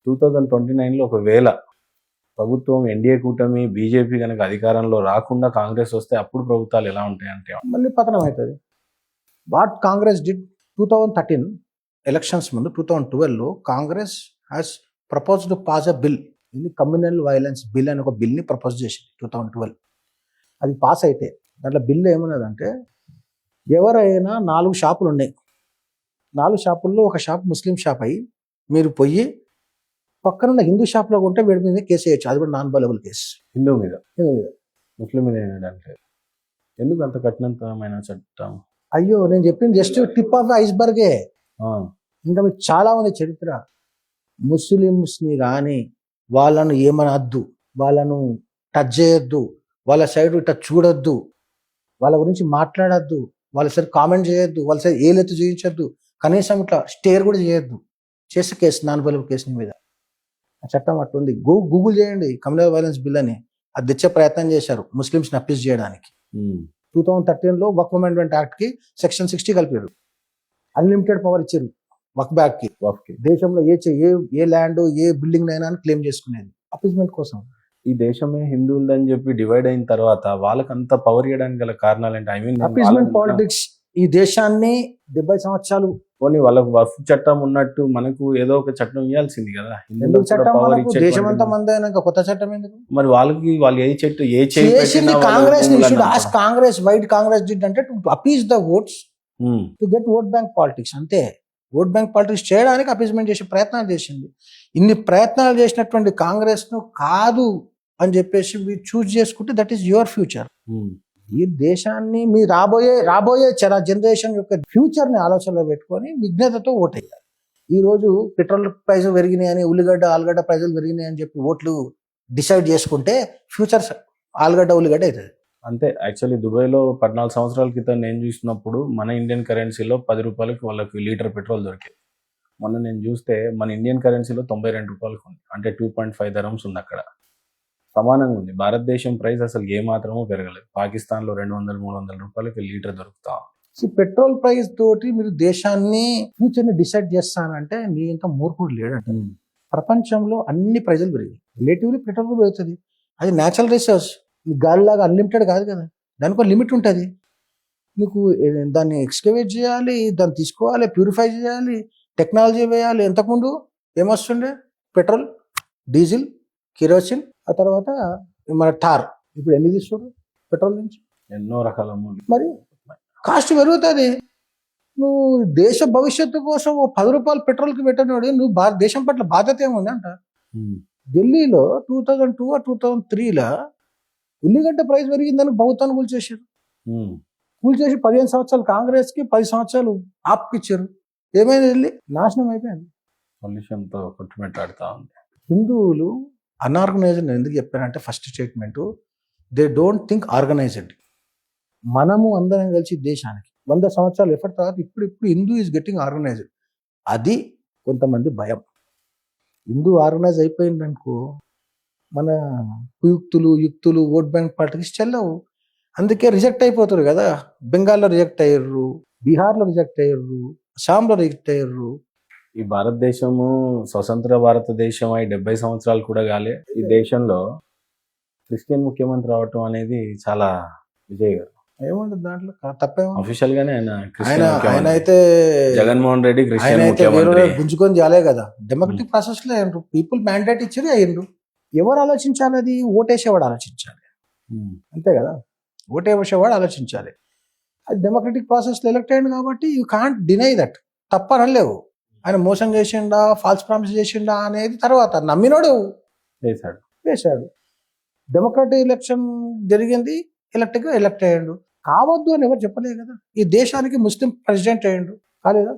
2029లో ఒకవేళ ప్రభుత్వం ఎన్డీఏ కూటమి బీజేపీ కనుక అధికారంలో రాకుండా కాంగ్రెస్ వస్తే అప్పుడు ప్రభుత్వాలు ఎలా ఉంటాయంటే మళ్ళీ పతనం అవుతుంది. వాట్ కాంగ్రెస్ డిడ్ 2013 ఎలక్షన్స్ ముందు 2012లో Congress has propose to pass a bill, ఇది కమ్యూనల్ వైలెన్స్ బిల్ అని ఒక బిల్ని ప్రపోజ్ చేసింది 2012. అది పాస్ అయితే దాంట్లో బిల్ ఏమన్నదంటే ఎవరైనా 4 షాపులు ఉన్నాయి, 4 షాపుల్లో ఒక షాప్ ముస్లిం షాప్ అయ్యి మీరు పోయి పక్కనున్న హిందూ షాప్లో ఉంటే వీడి మీద కేసు వేయచ్చు, అది కూడా నాన్ బలబుల్ కేసు. హిందూ మీద ముస్లిం మీద ఏంటంటే ఎందుకు అంత కఠినతరమైన చట్టం? అయ్యో నేను చెప్పింది జస్ట్ టిప్ ఆఫ్ ఐస్బర్గే, ఇంకా మీకు చాలా ఉంది చరిత్ర. ముస్లిమ్స్ని కానీ వాళ్ళను ఏమనద్దు, వాళ్ళను టచ్ చేయొద్దు, వాళ్ళ సైడ్ ఇట్లా చూడొద్దు, వాళ్ళ గురించి మాట్లాడద్దు, వాళ్ళ సైడ్ కామెంట్ చేయొద్దు, వాళ్ళ సైడ్ ఏలెత్తు చేయించొద్దు, కనీసం ఇట్లా స్టేర్ కూడా చేయొద్దు. చేసే కేసు నాన్ బలబుల్ కేసు మీద ఆ చట్టం అట్టుంది. గూగుల్ చేయండి కమ్యూనల్ వైలెన్స్ బిల్ అని, అది తెచ్చే ప్రయత్నం చేశారు ముస్లిమ్స్ని అప్పీస్ చేయడానికి. 2013లో వక్ఫ్ అమెండ్మెంట్ యాక్ట్కి సెక్షన్ 60 కలిపారు, అన్లిమిటెడ్ పవర్ ఇచ్చారు వక్ఫ్ బ్యాక్కి. దేశంలో ఏ ల్యాండ్ ఏ బిల్డింగ్ అయినా క్లెయిమ్ చేసుకునేది అపీస్మెంట్ కోసం. ఈ దేశమే హిందువులని చెప్పి డివైడ్ అయిన తర్వాత వాళ్ళకి అంత పవర్ ఇవ్వడానికి గల కారణాలు ఏంటి? I mean appeasement politics. ఈ దేశాన్ని 70 సంవత్సరాలు పోనీ వాళ్ళకు వక్ఫ్ చట్టం ఉన్నట్టు మనకు ఏదో ఒక చట్టం ఇవ్వాల్సింది కదా. ఎందుకు చట్టం? దేశమంతా మంది అయినాక కొత్త చట్టం ఎందుకు? మరి వాళ్ళకి వాళ్ళు కాంగ్రెస్ కాంగ్రెస్ వైట్ కాంగ్రెస్ డిడ్ అంటే to appease the votes, to get vote bank politics, అంతే. ఓట్ బ్యాంక్ పాలిటిక్స్ చేయడానికి అపీస్మెంట్ చేసే ప్రయత్నాలు చేసింది. ఇన్ని ప్రయత్నాలు చేసినటువంటి కాంగ్రెస్ ను కాదు అని చెప్పేసి మీరు చూస్ చేసుకుంటే దట్ ఈస్ యువర్ ఫ్యూచర్. ఈ దేశాన్ని మీ రాబోయే జనరేషన్ యొక్క ఫ్యూచర్ ని ఆలోచనలో పెట్టుకొని విజ్ఞతతో ఓటేయాలి. ఈ రోజు పెట్రోల్ ప్రైజులు పెరిగినాయని, ఆలుగడ్డ ప్రైజులు పెరిగినాయి అని చెప్పి ఓట్లు డిసైడ్ చేసుకుంటే ఫ్యూచర్ ఉల్లిగడ్డ అవుతుంది. అంతే. యాక్చువల్లీ దుబాయ్లో 14 సంవత్సరాల క్రితం నేను చూసినప్పుడు మన ఇండియన్ కరెన్సీలో 10 రూపాయలకి వాళ్ళకి లీటర్ పెట్రోల్ దొరికేది. మొన్న నేను చూస్తే మన ఇండియన్ కరెన్సీలో 92 రూపాయలకు ఉంది, అంటే 2.5 dirhams ఉంది. అక్కడ సమానంగా ఉంది. భారతదేశం ప్రైస్ అసలు ఏ మాత్రమూ పెరగలేదు. పాకిస్తాన్లో 200-300 రూపాయలకి లీటర్ దొరుకుతా. పెట్రోల్ ప్రైస్ తోటి మీరు దేశాన్ని ఫ్యూచర్ని డిసైడ్ చేస్తానంటే నీ ఇంత మూర్ఖుడు లేడంట. ప్రపంచంలో అన్ని ప్రైజులు పెరిగాయి, రిలేటివ్లీ పెట్రోల్ కూడా పెరుగుతుంది. అది న్యాచురల్ రిసోర్స్, గాలిలాగా అన్లిమిటెడ్ కాదు కదా, దానికి ఒక లిమిట్ ఉంటుంది. మీకు దాన్ని ఎక్స్కవేట్ చేయాలి, దాన్ని తీసుకోవాలి, ప్యూరిఫై చేయాలి, టెక్నాలజీ వేయాలి. ఇంతకుముందు ఏమొస్తుండే? పెట్రోల్, డీజిల్, కిరోసిన్, ఆ తర్వాత మన టార్. ఇప్పుడు ఎన్ని తీసుకోరు పెట్రోల్ నుంచి? ఎన్నో రకాల. మరి కాస్ట్ పెరుగుతుంది. నువ్వు దేశ భవిష్యత్తు కోసం 10 రూపాయలు పెట్రోల్కి పెట్టినాడు, నువ్వు దేశం పట్ల బాధ్యత ఏముంది అంట. ఢిల్లీలో 2002 or 2003లో ఉల్లిగడ్డ ప్రైస్ పెరిగిందని ప్రభుత్వాన్ని కూల్చేసారు. కూల్చేసి 15 సంవత్సరాలు కాంగ్రెస్కి, 10 సంవత్సరాలు ఆప్కి ఇచ్చారు. ఏమైంది? ఢిల్లీ నాశనం అయిపోయింది. పొల్యూషన్తో కొట్టుమిట్టాడుతా ఉంది. హిందువులు అన్ఆర్గనైజ్డ్ ఎందుకు చెప్పారంటే first statement, they don't think organised. మనము అందరం కలిసి దేశానికి 100 సంవత్సరాలు ఎఫర్ట్ తర్వాత ఇప్పుడు హిందూ ఈజ్ గెట్టింగ్ ఆర్గనైజ్డ్. అది కొంతమంది భయం. హిందూ ఆర్గనైజ్ అయిపోయిందనుకో మన యుక్తులు ఓట్ బ్యాంక్ పాలిటిక్స్ చెల్లవు. అందుకే రిజెక్ట్ అయిపోతారు కదా. బెంగాల్లో రిజెక్ట్ అయ్యారు, బీహార్లో రిజెక్ట్ అయ్యారు, అస్సాంలో రిజెక్ట్ అయ్యారు. ఈ భారతదేశము స్వతంత్ర భారతదేశం అయి 70 సంవత్సరాలు కూడా కాలే. ఈ దేశంలో క్రిస్టియన్ ముఖ్యమంత్రి రావటం అనేది చాలా విజయగారు. ఏముంటుంది దాంట్లో? తప్పేమో. అఫీషియల్ గానే ఆయన అయితే జగన్మోహన్ రెడ్డి క్రిస్టియన్ ముఖ్యమంత్రి గుంజుకొని చాలే కదా. డెమోక్రటిక్ ప్రాసెస్ లో అయ్యిండ్రు, పీపుల్ మ్యాండేట్ ఇచ్చారు, అయ్యిండ్రు. ఎవరు ఆలోచించాలి? అది ఓటేసేవాడు ఆలోచించాలి, అంతే కదా. ఓటేసేవాడు ఆలోచించాలి. అది డెమోక్రటిక్ ప్రాసెస్ లో ఎలక్ట్ అయ్యింది కాబట్టి యూ కాంట్ డినై దట్. తప్పనలేవు. ఆయన మోసం చేసిండా, ఫాల్స్ ప్రామిస్ చేసిండా అనేది తర్వాత. నమ్మినోడు వేశాడు. డెమోక్రటిక్ ఎలక్షన్ జరిగింది, ఎలక్ట్ అయ్యాడు. కావద్దు అని ఎవరు చెప్పలేదు కదా. ఈ దేశానికి ముస్లిం ప్రెసిడెంట్ అయ్యాడు, కాలేదా?